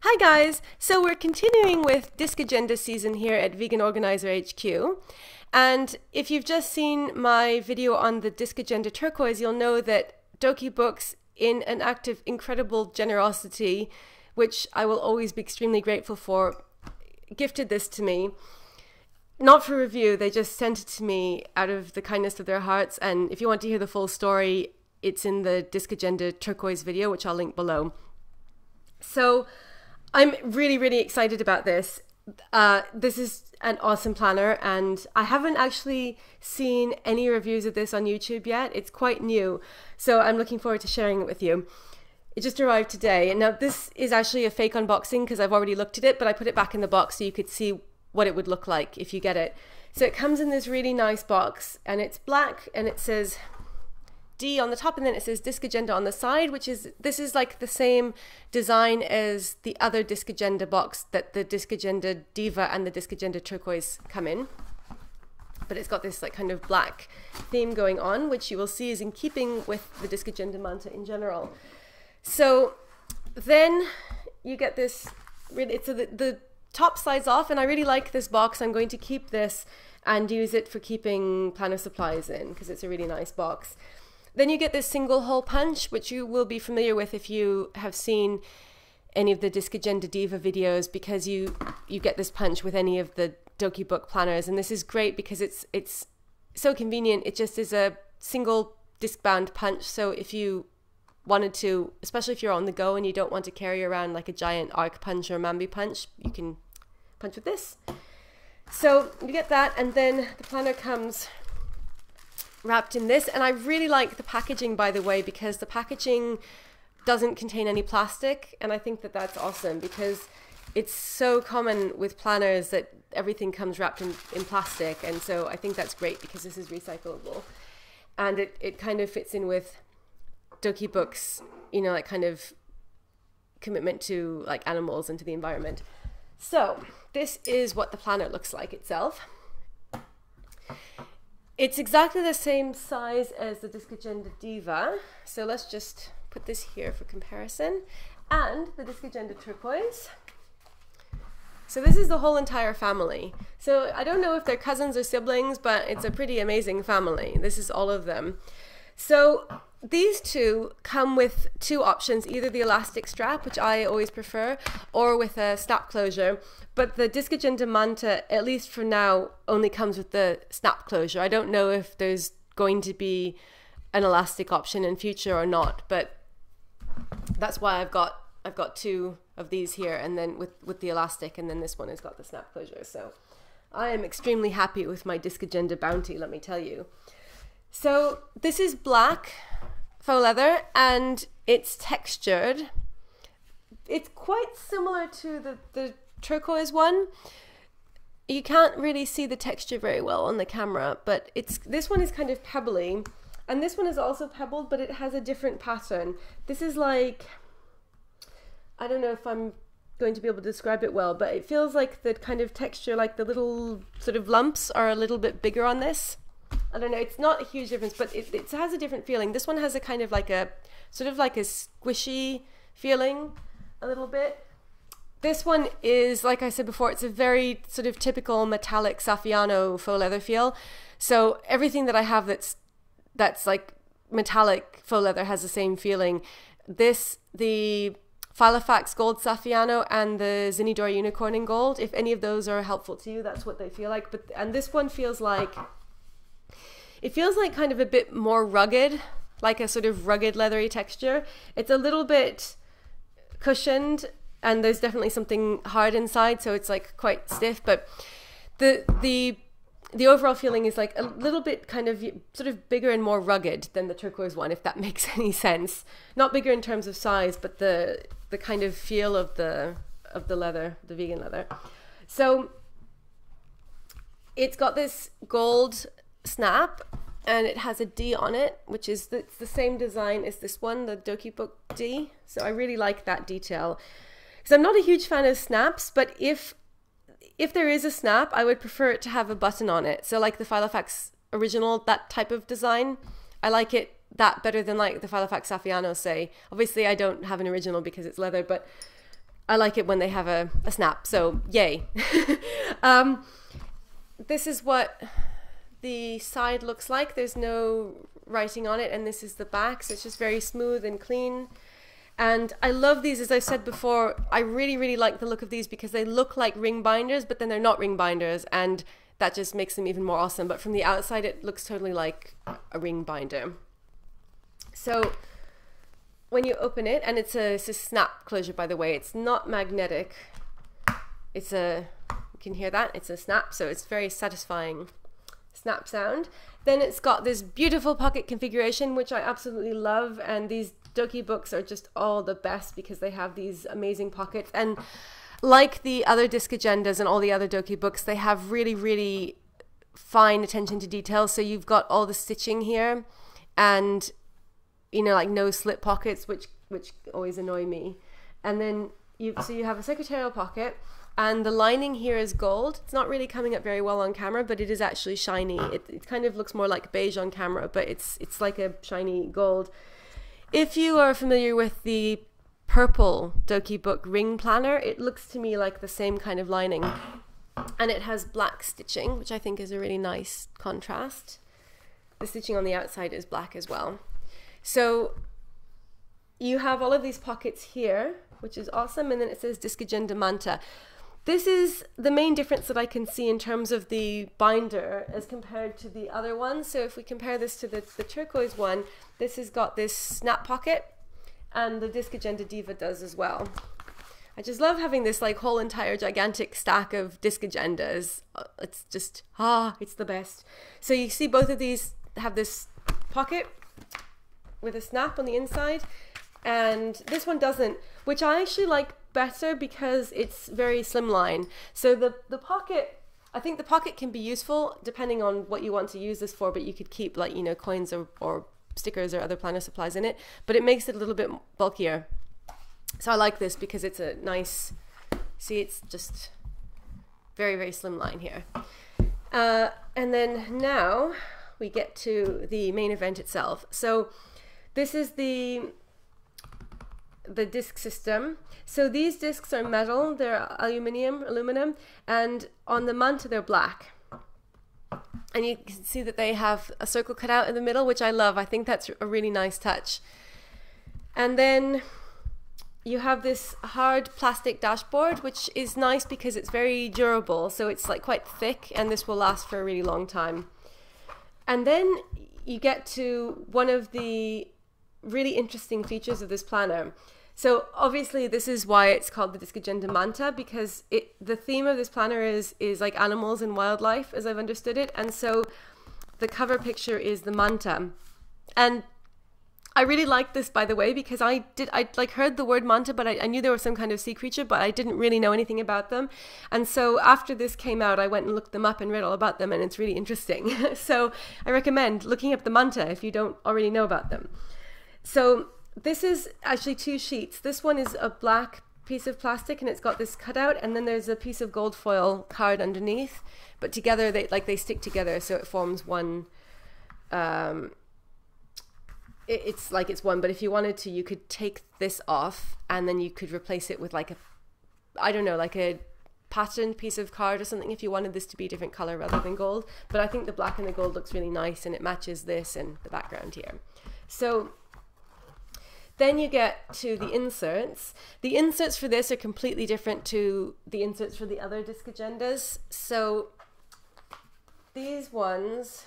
Hi guys! So we're continuing with Disc Agenda season here at Vegan Organizer HQ. And if you've just seen my video on the Disc Agenda turquoise, you'll know that Doki Books, in an act of incredible generosity, which I will always be extremely grateful for, gifted this to me. Not for review, they just sent it to me out of the kindness of their hearts. And if you want to hear the full story, it's in the Disc Agenda turquoise video, which I'll link below. So I'm really excited about this. This is an awesome planner, and I haven't actually seen any reviews of this on YouTube yet. It's quite new, so I'm looking forward to sharing it with you. It just arrived today, and now this is actually a fake unboxing because I've already looked at it, but I put it back in the box so you could see what it would look like if you get it. So it comes in this really nice box, and it's black, and it says D on the top, and then it says Disc Agenda on the side, this is like the same design as the other Disc Agenda box that the Disc Agenda Diva and the Disc Agenda Turquoise come in. But it's got this like kind of black theme going on, which you will see is in keeping with the Disc Agenda Manta in general. So then you get this, so the top slides off, and I really like this box. I'm going to keep this and use it for keeping planner supplies in because it's a really nice box. Then you get this single hole punch, which you will be familiar with if you have seen any of the Disc Agenda Diva videos, because you get this punch with any of the Doki Book planners. And this is great because it's so convenient. It just is a single disc bound punch. So if you wanted to, especially if you're on the go and you don't want to carry around like a giant arc punch or Mambi punch, you can punch with this. So you get that, and then the planner comes wrapped in this. And I really like the packaging, by the way, because the packaging doesn't contain any plastic, and I think that that's awesome because it's so common with planners that everything comes wrapped in plastic, and so I think that's great because this is recyclable, and it kind of fits in with Doki Books, you know, like kind of commitment to like animals and to the environment. So this is what the planner looks like itself. It's exactly the same size as the Disc Agenda Diva. So let's just put this here for comparison. And the Disc Agenda Turquoise. So this is the whole entire family. So I don't know if they're cousins or siblings, but it's a pretty amazing family. This is all of them. So these two come with two options, either the elastic strap, which I always prefer, or with a snap closure. But the Disc Agenda Manta, at least for now, only comes with the snap closure. I don't know if there's going to be an elastic option in future or not, but that's why I've got two of these here, and then with the elastic, and then this one has got the snap closure. So I am extremely happy with my Disc Agenda Bounty, let me tell you. So this is black faux leather, and it's textured. It's quite similar to the turquoise one. You can't really see the texture very well on the camera, but this one is kind of pebbly, and this one is also pebbled, but it has a different pattern. This is like, I don't know if I'm going to be able to describe it well, but it feels like the kind of texture, like the little sort of lumps are a little bit bigger on this. I don't know, it's not a huge difference, but it has a different feeling. This one has a kind of like a sort of like a squishy feeling a little bit. This one is, like I said before, it's a very sort of typical metallic Saffiano faux leather feel. So everything that I have that's like metallic faux leather has the same feeling. The Filofax Gold Saffiano and the Zinidora Unicorn in Gold, if any of those are helpful to you, that's what they feel like. And this one feels like, it feels like kind of a bit more rugged, like a sort of rugged leathery texture. It's a little bit cushioned, and there's definitely something hard inside, so it's like quite stiff, but the overall feeling is like a little bit kind of sort of bigger and more rugged than the turquoise one, if that makes any sense. Not bigger in terms of size, but the kind of feel of the leather, the vegan leather. So it's got this gold snap, and it has a D on it, which is the same design as this one, the Doki Book D. So I really like that detail, because I'm not a huge fan of snaps, but if there is a snap, I would prefer it to have a button on it. So like the Filofax original, that type of design, I like it that better than like the Filofax Saffiano, say. Obviously I don't have an original because it's leather, but I like it when they have a snap, so yay. This is what the side looks like. There's no writing on it, and this is the back, so it's just very smooth and clean. And I love these, as I've said before. I really like the look of these because they look like ring binders, but then they're not ring binders, and that just makes them even more awesome. But from the outside, it looks totally like a ring binder. So when you open it, and it's a snap closure, by the way, it's not magnetic. It's a, you can hear that, it's a snap, so it's very satisfying snap sound. Then it's got this beautiful pocket configuration, which I absolutely love, and these Doki books are just all the best because they have these amazing pockets. And like the other Disc Agendas and all the other Doki books, they have really fine attention to detail. So you've got all the stitching here, and you know, like no slip pockets, which always annoy me. And then you have a secretarial pocket, and the lining here is gold. It's not really coming up very well on camera, but it is actually shiny. It kind of looks more like beige on camera, but it's like a shiny gold. If you are familiar with the purple Doki book ring planner, it looks to me like the same kind of lining, and it has black stitching, which I think is a really nice contrast. The stitching on the outside is black as well. So you have all of these pockets here, which is awesome, and then it says Disc Agenda Manta. This is the main difference that I can see in terms of the binder as compared to the other one. So if we compare this to the turquoise one, this has got this snap pocket, and the Disc Agenda Diva does as well. I just love having this like whole entire gigantic stack of Disc Agendas. It's just, it's the best. So you see both of these have this pocket with a snap on the inside, and this one doesn't, which I actually like better because it's very slimline. So the pocket, I think the pocket can be useful depending on what you want to use this for, but you could keep, like, you know, coins or stickers or other planner supplies in it, but it makes it a little bit bulkier. So I like this because it's a nice, see, it's just very slimline here. And then now we get to the main event itself. So this is the disc system. So these discs are metal, they're aluminum, and on the Manta they're black. And you can see that they have a circle cut out in the middle, which I love. I think that's a really nice touch. And then you have this hard plastic dashboard, which is nice because it's very durable. So it's like quite thick, and this will last for a really long time. And then you get to one of the really interesting features of this planner. So obviously this is why it's called the Disc Agenda Manta, because the theme of this planner is like animals and wildlife, as I've understood it. And so the cover picture is the manta. And I really like this, by the way, because I like heard the word manta, but I knew there was some kind of sea creature, but I didn't really know anything about them. And so after this came out, I went and looked them up and read all about them, and it's really interesting. So I recommend looking up the manta if you don't already know about them. So this is actually two sheets. This one is a black piece of plastic, and it's got this cutout, and then there's a piece of gold foil card underneath, but together they stick together, so it forms one. It's like it's one, but if you wanted to, you could take this off, and then you could replace it with like a, I don't know, like a patterned piece of card or something if you wanted this to be a different color rather than gold. But I think the black and the gold looks really nice, and it matches this and the background here. So then you get to the inserts. The inserts for this are completely different to the inserts for the other Disc Agendas. So these ones,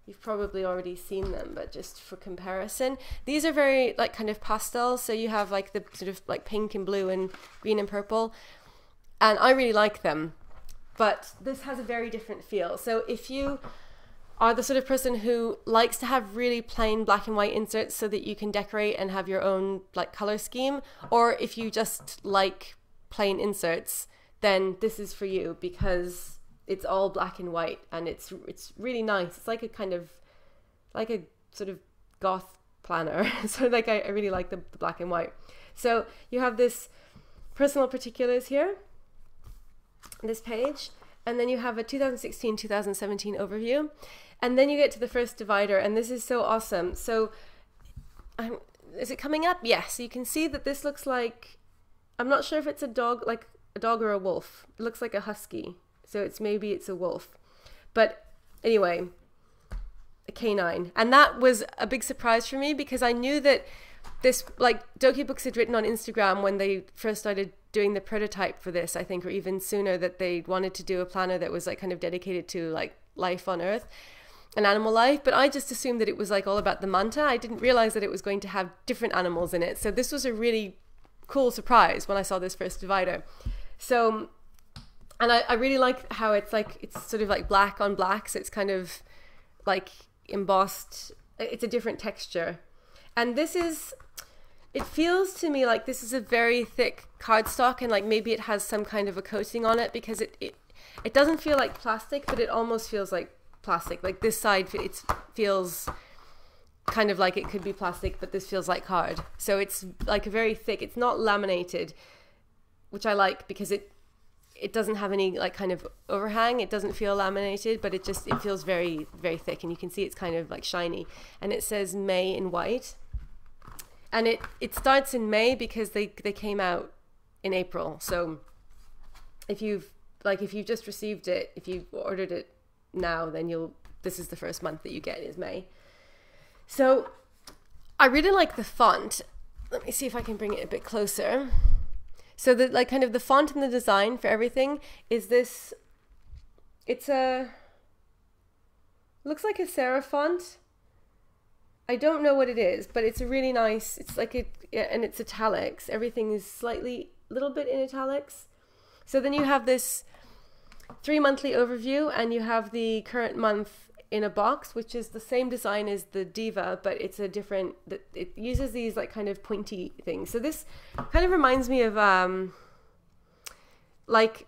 you've probably already seen them, but just for comparison, these are very like kind of pastel. So you have like the sort of like pink and blue and green and purple, and I really like them. But this has a very different feel. So if you are the sort of person who likes to have really plain black and white inserts so that you can decorate and have your own like color scheme, or if you just like plain inserts, then this is for you because it's all black and white, and it's really nice. It's like a kind of like a sort of goth planner. So like I really like the black and white. So you have this personal particulars here, this page, and then you have a 2016-2017 overview. And then you get to the first divider, and this is so awesome. So is it coming up? Yes. So you can see that this looks like I'm not sure if it's a dog, like a dog or a wolf. It looks like a husky. So maybe it's a wolf. But anyway, a canine. And that was a big surprise for me because I knew that this, like Doki Books had written on Instagram when they first started doing the prototype for this, I think, or even sooner, that they wanted to do a planner that was like kind of dedicated to like life on Earth and animal life. But I just assumed that it was like all about the manta. I didn't realize that it was going to have different animals in it. So this was a really cool surprise when I saw this first divider. So, and I really like how it's sort of like black on black. So it's kind of like embossed. It's a different texture. And this is, it feels to me like this is a very thick cardstock, and like maybe it has some kind of a coating on it, because it doesn't feel like plastic, but it almost feels like plastic. Like this side, it feels kind of like it could be plastic, but this feels like card. So it's like a very thick, it's not laminated, which I like because it doesn't have any like kind of overhang. It doesn't feel laminated, but it feels very, very thick, and you can see it's kind of like shiny. And it says May in white. And it starts in May because they came out in April. So if you've just received it, if you ordered it now, then this is the first month that you get is May. So I really like the font. Let me see if I can bring it a bit closer. So the like kind of the font and the design for everything is this. Looks like a serif font. I don't know what it is, but it's a really nice, it's like and it's italics. Everything is little bit in italics. So then you have this 3 monthly overview, and you have the current month in a box, which is the same design as the Diva, but it's a different, it uses these like kind of pointy things. So this kind of reminds me of like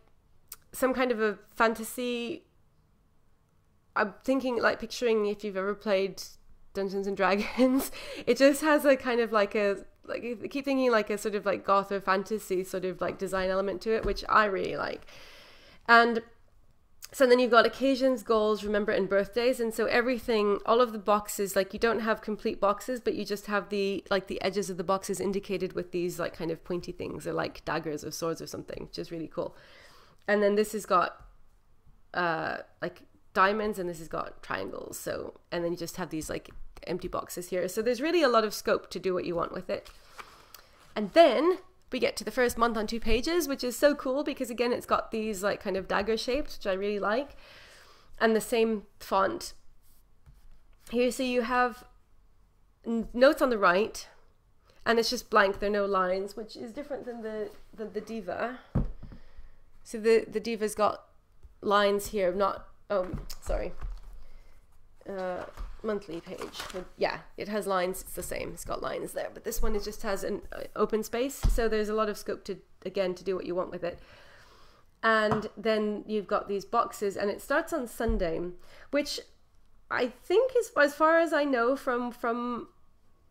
some kind of a fantasy. I'm thinking, like picturing, if you've ever played Dungeons and Dragons, it just has a kind of like I keep thinking like a sort of like goth or fantasy sort of like design element to it, which I really like. And so then you've got occasions, goals, remember, and birthdays. And so everything, all of the boxes, like you don't have complete boxes, but you just have the edges of the boxes indicated with these like kind of pointy things, or like daggers or swords or something, which is really cool. And then this has got like diamonds, and this has got triangles. So, and then you just have these like empty boxes here. So there's really a lot of scope to do what you want with it. And then we get to the first month on 2 pages, which is so cool because again, it's got these like kind of dagger shapes, which I really like, and the same font here. So you have notes on the right, and it's just blank. There are no lines, which is different than the Diva. So the Diva's got lines here, not monthly page. Yeah, it has lines. It's the same. It's got lines there, but this one just has an open space. So there's a lot of scope to do what you want with it. And then you've got these boxes, and it starts on Sunday, which I think is, as far as I know from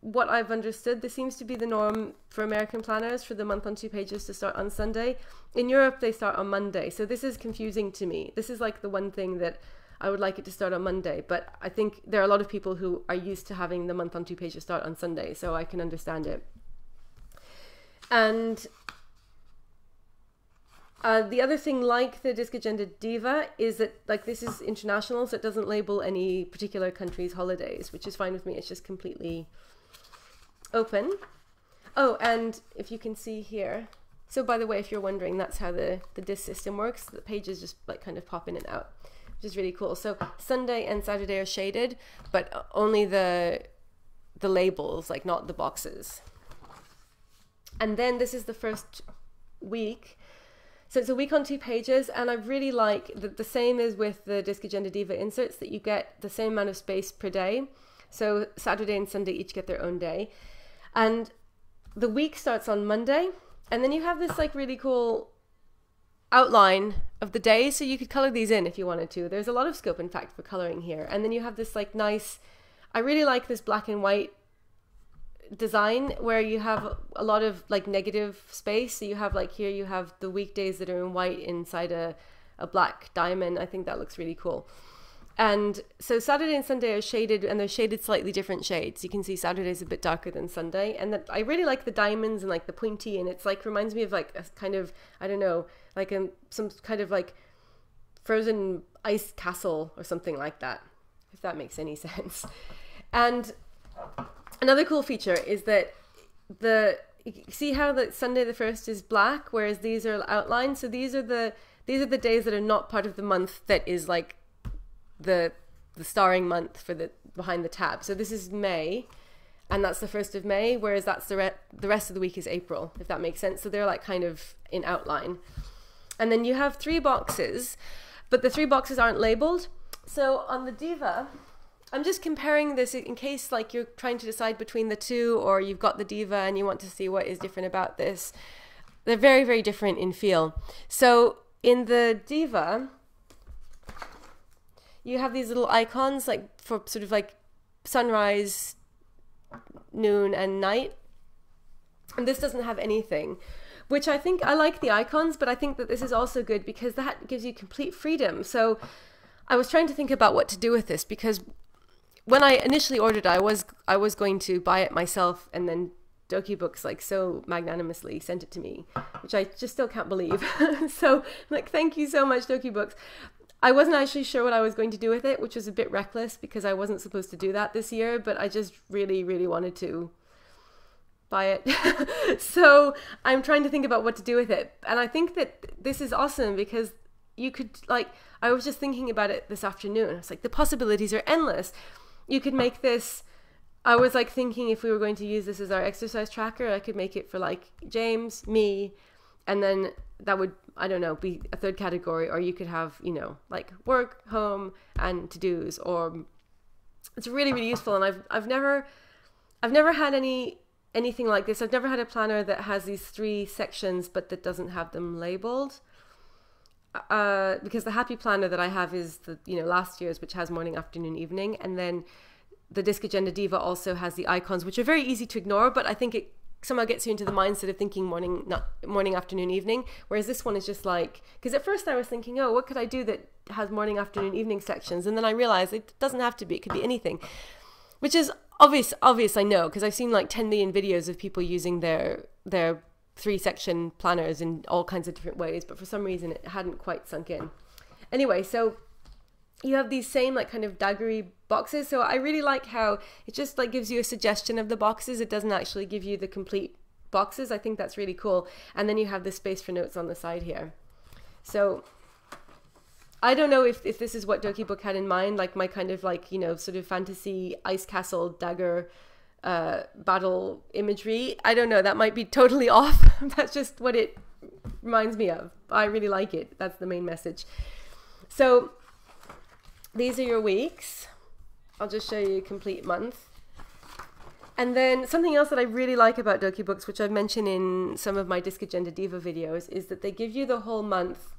what I've understood, this seems to be the norm for American planners, for the month on 2 pages to start on Sunday. In Europe, they start on Monday. So this is confusing to me. This is like the one thing that I would like it to start on Monday, but I think there are a lot of people who are used to having the month on 2 pages start on Sunday, so I can understand it. And the other thing, like the Disc Agenda Diva, is that like this is international, so it doesn't label any particular country's holidays, which is fine with me. It's just completely open. Oh, and if you can see here, so by the way, if you're wondering, that's how the disc system works. The pages just like kind of pop in and out, which is really cool. So Sunday and Saturday are shaded, but only the labels, like not the boxes. And then this is the first week. So it's a week on 2 pages, and I really like the same as with the Disc Agenda Diva inserts, that you get the same amount of space per day. So Saturday and Sunday each get their own day. And the week starts on Monday, and then you have this like really cool outline of the day, so you could color these in if you wanted to. There's a lot of scope, in fact, for coloring here. And then you have this like nice, I really like this black and white design where you have a lot of like negative space. So you have like here you have the weekdays that are in white inside a black diamond. I think that looks really cool. And so Saturday and Sunday are shaded, and they're shaded slightly different shades. You can see Saturday's a bit darker than Sunday. And I really like the diamonds and like the pointy, and it's like reminds me of like a kind of, I don't know, like some kind of like frozen ice castle or something like that, if that makes any sense. And another cool feature is that see how the Sunday the 1st is black, whereas these are outlined. So these are the days that are not part of the month that is like the starring month for the behind the tab. So this is May, and that's the 1st of May, whereas that's the rest of the week is April, if that makes sense. So they're like kind of in outline. And then you have 3 boxes, but the 3 boxes aren't labeled. So on the Diva, I'm just comparing this in case like you're trying to decide between the two, or you've got the Diva and you want to see what is different about this. They're very, very different in feel. So in the Diva, you have these little icons like for sort of like sunrise, noon, and night. And this doesn't have anything, which I think I like the icons, but I think that this is also good because that gives you complete freedom. So I was trying to think about what to do with this, because when I initially ordered it, I was going to buy it myself, and then Doki Books like so magnanimously sent it to me, which I just still can't believe. So like, thank you so much, Doki Books. I wasn't actually sure what I was going to do with it, which was a bit reckless because I wasn't supposed to do that this year, but I just really, really wanted to buy it. So I'm trying to think about what to do with it. And I think that this is awesome because you could like, I was just thinking about it this afternoon. I was like, the possibilities are endless. You could make this, I was like thinking if we were going to use this as our exercise tracker, I could make it for like James, me, and then that would, I don't know, be a 3rd category. Or you could have, you know, like work, home, and to-dos. Or it's really, really useful. And I've never had anything like this. I've never had a planner that has these 3 sections but that doesn't have them labeled. Because the Happy Planner that I have is the, you know, last year's, which has morning, afternoon, evening. And then the Disc Agenda Diva also has the icons, which are very easy to ignore, but I think it somehow gets you into the mindset of thinking morning, afternoon, evening. Whereas this one is just like, because at first I was thinking, oh, what could I do that has morning, afternoon, evening sections? And then I realized it doesn't have to be, it could be anything, which is obvious, I know, because I've seen like 10 million videos of people using their 3-section planners in all kinds of different ways, but for some reason it hadn't quite sunk in. Anyway, so you have these same like kind of daggery boxes. So I really like how it just like gives you a suggestion of the boxes. It doesn't actually give you the complete boxes. I think that's really cool. And then you have the space for notes on the side here. So I don't know if this is what Doki Book had in mind, like my kind of like, you know, sort of fantasy ice castle dagger battle imagery. I don't know, that might be totally off. That's just what it reminds me of. I really like it. That's the main message. So these are your weeks. I'll just show you a complete month. And then something else that I really like about Doki Books, which I've mentioned in some of my Disc Agenda Diva videos, is that they give you the whole month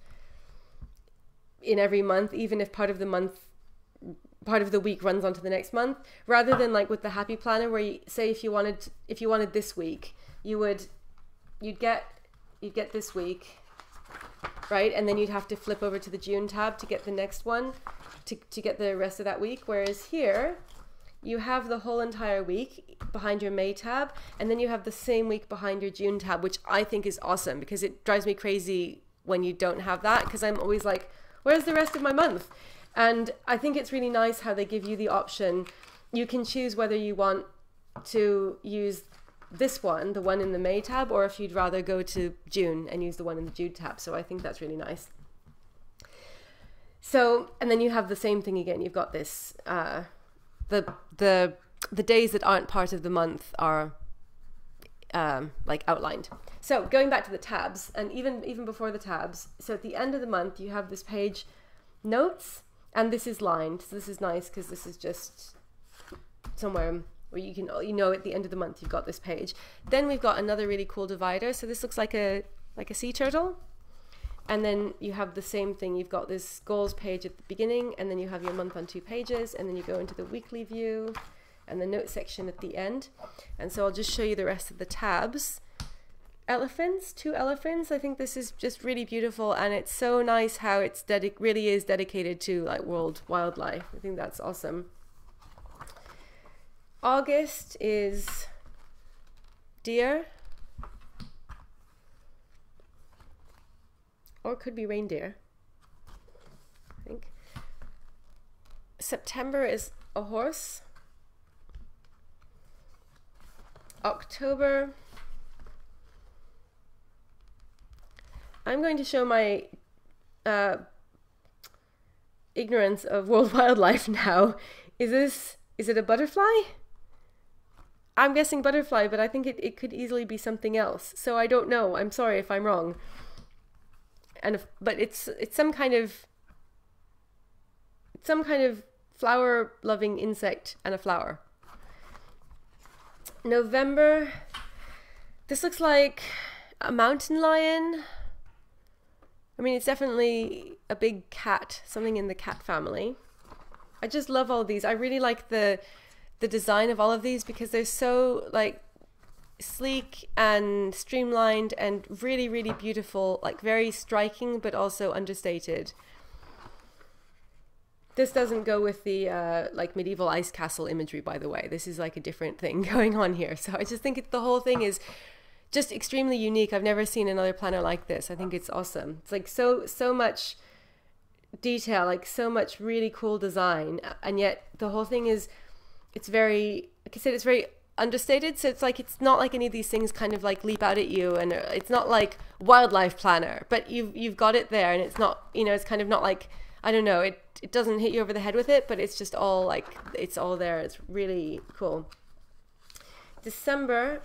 in every month, even if part of the week runs onto the next month, rather than like with the Happy Planner, where you say if you wanted this week, you'd get this week, right? And then you'd have to flip over to the June tab to get the next one, to get the rest of that week. Whereas here, you have the whole entire week behind your May tab, and then you have the same week behind your June tab, which I think is awesome because it drives me crazy when you don't have that, because I'm always like, where's the rest of my month? And I think it's really nice how they give you the option. You can choose whether you want to use this one, the one in the May tab, or if you'd rather go to June and use the one in the June tab. So I think that's really nice. So, and then you have the same thing again. You've got this, the days that aren't part of the month are like outlined. So going back to the tabs, and even before the tabs, so at the end of the month, you have this page, notes, and this is lined. So this is nice because this is just somewhere where you can, you know, at the end of the month, you've got this page. Then we've got another really cool divider. So this looks like a sea turtle. And then you have the same thing. You've got this goals page at the beginning, and then you have your month on 2 pages, and then you go into the weekly view and the note section at the end. And so I'll just show you the rest of the tabs. elephants, 2 elephants. I think this is just really beautiful, and it's so nice how it's really is dedicated to like world wildlife. I think that's awesome. August is deer, or it could be reindeer, I think. September is a horse. October, I'm going to show my ignorance of world wildlife now. Is it a butterfly? I'm guessing butterfly, but I think it could easily be something else. So I don't know. I'm sorry if I'm wrong. But it's some kind of flower-loving insect and a flower. November, this looks like a mountain lion. I mean, it's definitely a big cat, something in the cat family. I just love all these. I really like the design of all of these because they're so like sleek and streamlined and really, really beautiful, like very striking, but also understated. This doesn't go with the like medieval ice castle imagery, by the way. This is like a different thing going on here. So I just think the whole thing is just extremely unique. I've never seen another planner like this. I think it's awesome. It's like so much detail, like so much really cool design, and yet the whole thing is, it's very, like I said, it's very understated. So it's like, it's not like any of these things kind of like leap out at you, and it's not like wildlife planner, but you've got it there, and it's not, you know, it's kind of not like, I don't know, it doesn't hit you over the head with it, but it's just all like, it's all there. It's really cool. December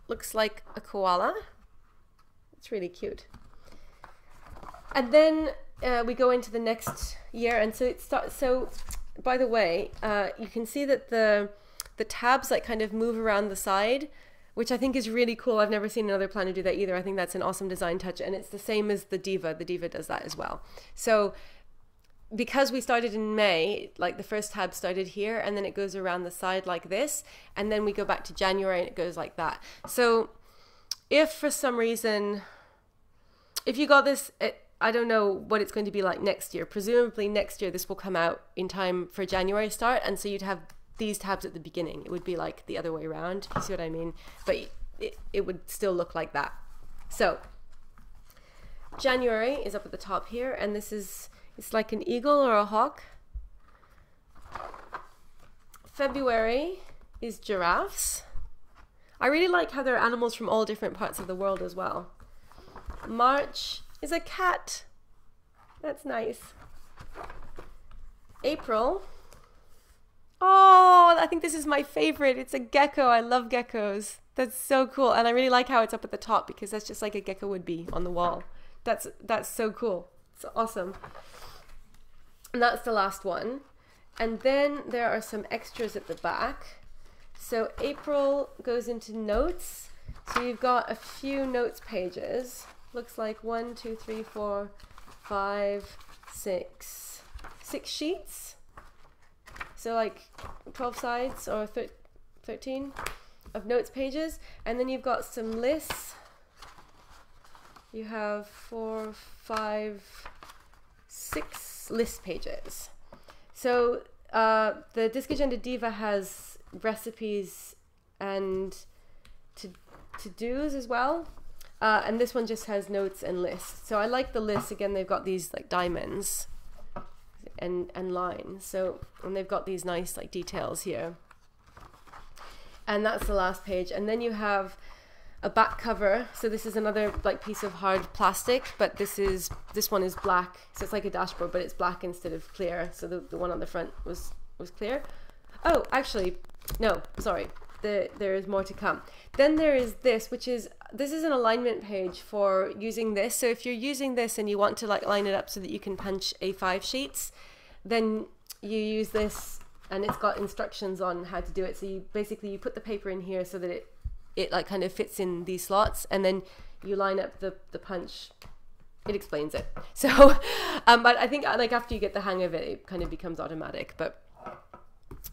looks like a koala. It's really cute. And then we go into the next year, and so it starts. So by the way, you can see that the tabs like kind of move around the side, which I think is really cool. I've never seen another planner do that either. I think that's an awesome design touch, and it's the same as the Diva. The Diva does that as well. So because we started in May, like the first tab started here, and then it goes around the side like this, and then we go back to January and it goes like that. So if for some reason, if you got this, I don't know what it's going to be like next year. Presumably next year this will come out in time for January start, and so you'd have these tabs at the beginning. It would be like the other way around, you see what I mean? But it would still look like that. So January is up at the top here, and this is, it's like an eagle or a hawk. February is giraffes. I really like how there are animals from all different parts of the world as well. March is a cat. That's nice. April. Oh, I think this is my favorite. It's a gecko. I love geckos. That's so cool. And I really like how it's up at the top, because that's just like a gecko would be on the wall. That's so cool. It's awesome. And that's the last one. And then there are some extras at the back. So April goes into notes. So you've got a few notes pages. Looks like 1, 2, 3, 4, 5, 6 sheets. So like 12 sides or 13 of notes pages. And then you've got some lists. You have 4, 5, 6 list pages. So the Disc Agenda Diva has recipes and to-dos as well. And this one just has notes and lists. So I like the lists. Again, they've got these like diamonds and lines. So, and they've got these nice like details here. And that's the last page. And then you have a back cover. So this is another like piece of hard plastic, but this one is black. So it's like a dashboard, but it's black instead of clear. So the one on the front was clear. Oh, actually, no, sorry. There is more to come. Then there is this, which is, this is an alignment page for using this. So if you're using this and you want to like line it up so that you can punch A5 sheets, then you use this, and it's got instructions on how to do it. So you basically, you put the paper in here so that it like kind of fits in these slots, and then you line up the punch. It explains it. So, but I think like after you get the hang of it, it kind of becomes automatic, but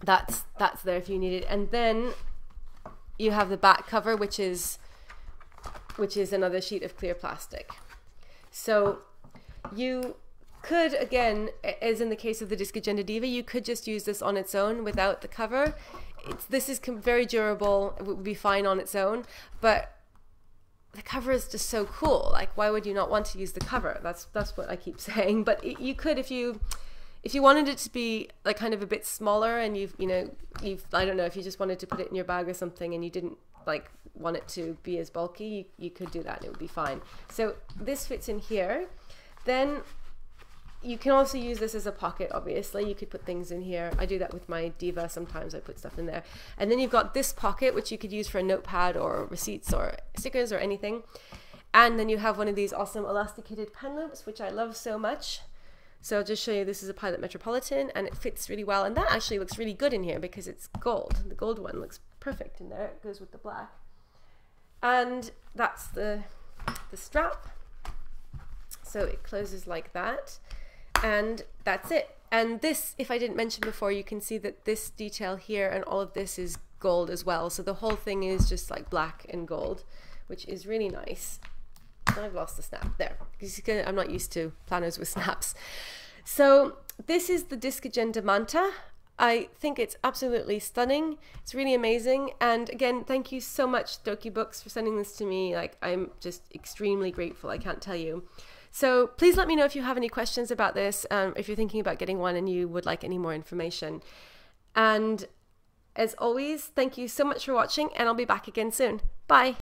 that's there if you need it. And then you have the back cover, which is which is another sheet of clear plastic. So you could, again, as in the case of the Disc Agenda Diva, you could just use this on its own without the cover. This is very durable, it would be fine on its own, but the cover is just so cool. Like, why would you not want to use the cover? That's what I keep saying. But you could, if you wanted it to be like kind of a bit smaller, and you've I don't know, if you just wanted to put it in your bag or something and you didn't like want it to be as bulky, you could do that and it would be fine. So this fits in here. Then you can also use this as a pocket, obviously. You could put things in here. I do that with my Diva sometimes. I put stuff in there. And then you've got this pocket, which you could use for a notepad or receipts or stickers or anything. And then you have one of these awesome elasticated pen loops, which I love so much. So I'll just show you, this is a Pilot Metropolitan, and it fits really well. And that actually looks really good in here because it's gold. The gold one looks perfect in there. It goes with the black. And that's the strap. So it closes like that. And that's it. And this, if I didn't mention before, you can see that this detail here and all of this is gold as well. So the whole thing is just like black and gold, which is really nice. I've lost the snap there. I'm not used to planners with snaps. So this is the Disc Agenda Manta. I think it's absolutely stunning. It's really amazing. And again, thank you so much, Doki Books, for sending this to me. Like, I'm just extremely grateful. I can't tell you. So please let me know if you have any questions about this, if you're thinking about getting one and you would like any more information. And as always, thank you so much for watching, and I'll be back again soon. Bye.